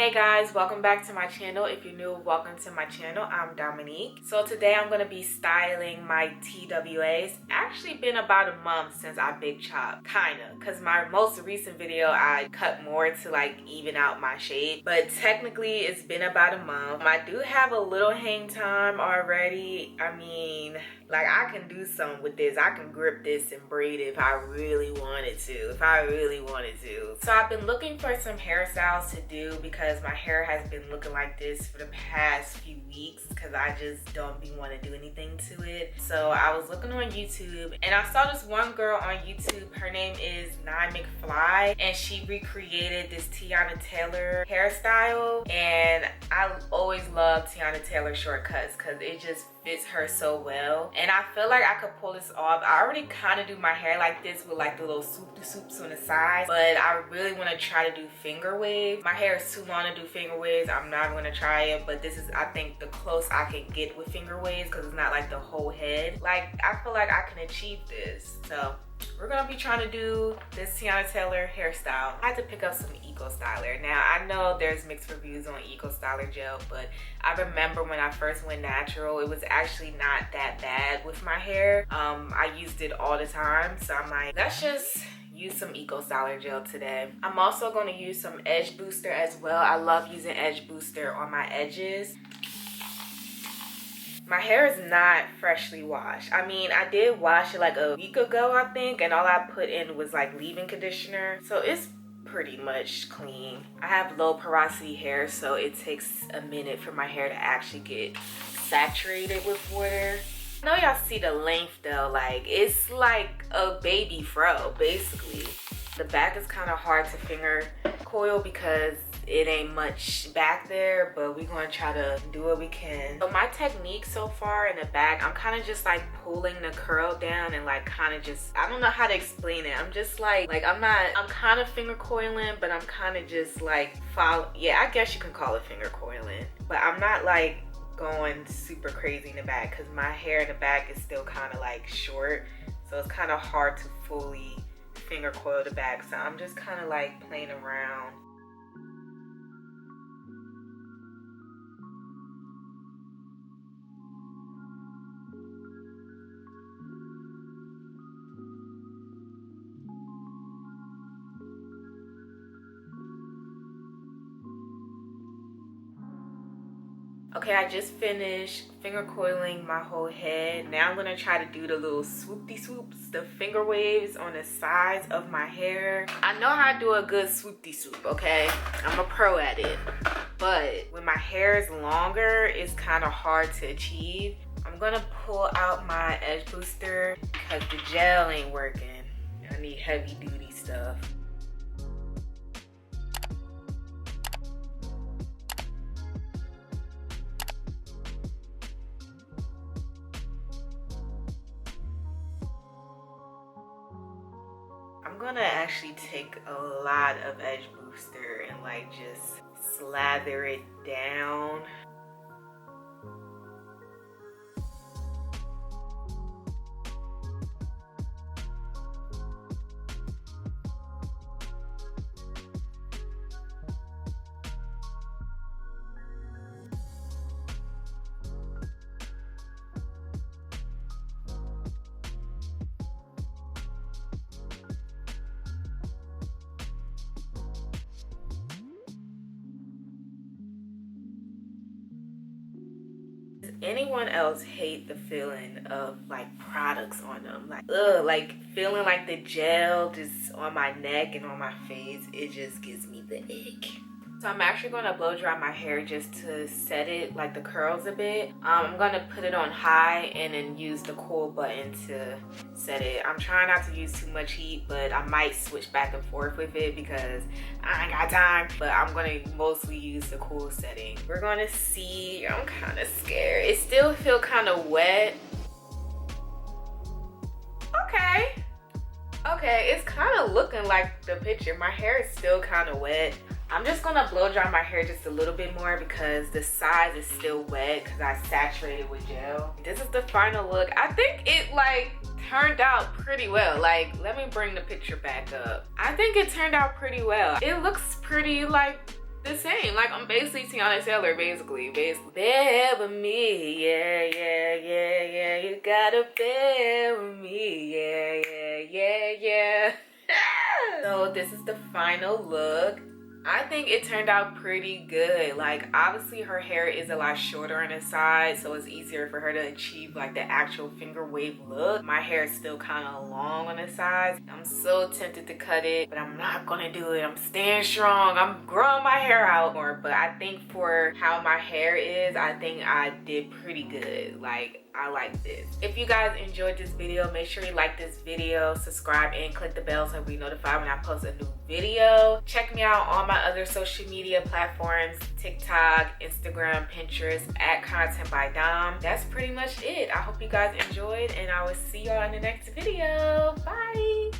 Hey guys, welcome back to my channel. If you're new, welcome to my channel. I'm Dominique. So today I'm going to be styling my TWAs. Actually been about a month since I big chopped, kinda, because my most recent video I cut more to like even out my shape, but technically it's been about a month. I do have a little hang time already. I mean, like I can do something with this. I can grip this and braid it if I really wanted to. So I've been looking for some hairstyles to do because my hair has been looking like this for the past few weeks because I just don't be want to do anything to it. So I was looking on YouTube and I saw this one girl on YouTube. Her name is McFly and she recreated this Teyana Taylor hairstyle, and I always love Teyana Taylor shortcuts because it just fits her so well, and I feel like I could pull this off. I already kind of do my hair like this with like the little soups on the sides, but I really want to try to do finger waves. My hair is too long to do finger waves. I'm not going to try it, but this is, I think, the close I can get with finger waves because it's not like the whole head. Like, I feel like I can achieve this. So we're gonna be trying to do this Teyana Taylor hairstyle. I had to pick up some Eco Styler. Now I know there's mixed reviews on Eco Styler gel, but I remember when I first went natural, it was actually not that bad with my hair. I used it all the time, so I'm like, let's just use some Eco Styler gel today. I'm also going to use some edge booster as well. I love using edge booster on my edges. My hair is not freshly washed. I mean, I did wash it like a week ago, I think, and all I put in was like leave-in conditioner. So it's pretty much clean. I have low porosity hair, so it takes a minute for my hair to actually get saturated with water. I know y'all see the length though, like it's like a baby fro, basically. The back is kind of hard to finger coil because it ain't much back there, but we're gonna try to do what we can. So my technique so far in the back, I'm kind of just like pulling the curl down and like kind of just, I don't know how to explain it. I'm just like I'm kind of finger coiling, but I'm kind of just like yeah, I guess you can call it finger coiling, but I'm not like going super crazy in the back because my hair in the back is still kind of like short, so it's kind of hard to fully finger coil the back. So I'm just kind of like playing around. Okay, I just finished finger coiling my whole head. Now I'm gonna try to do the little swoopty swoops, the finger waves on the sides of my hair. I know how to do a good swoopty swoop, okay? I'm a pro at it. But when my hair is longer, it's kind of hard to achieve. I'm gonna pull out my edge booster because the gel ain't working. I need heavy duty stuff. I'm gonna actually take a lot of edge booster and like just slather it down. Anyone else hate the feeling of like products on them? Like, ugh, like feeling like the gel just on my neck and on my face, it just gives me the ick. So I'm actually gonna blow dry my hair just to set it, like the curls a bit. I'm gonna put it on high and then use the cool button to set it. I'm trying not to use too much heat, but I might switch back and forth with it because I ain't got time. But I'm gonna mostly use the cool setting. We're gonna see. I'm kind of scared. It still feel kind of wet. Okay, it's kind of looking like the picture. My hair is still kind of wet. I'm just gonna blow dry my hair just a little bit more because the sides is still wet because I saturated with gel. This is the final look. I think it like turned out pretty well. Like, let me bring the picture back up. I think it turned out pretty well. It looks pretty like the same. Like, I'm basically Teyana Taylor, basically. Bear with me, yeah, yeah, yeah, yeah. You gotta bear with me, yeah, yeah, yeah, yeah. So this is the final look. I think it turned out pretty good. Like, obviously her hair is a lot shorter on the side, so it's easier for her to achieve like the actual finger wave look. My hair is still kind of long on the sides. I'm so tempted to cut it, but I'm not gonna do it. I'm staying strong. I'm growing my hair out more, but I think for how my hair is, I think I did pretty good. Like, I like this. If you guys enjoyed this video, make sure you like this video, subscribe, and click the bell so you'll be notified when I post a new video. Check me out on my other social media platforms, TikTok, Instagram, Pinterest, at Content by Dom. That's pretty much it. I hope you guys enjoyed, and I will see y'all in the next video. Bye.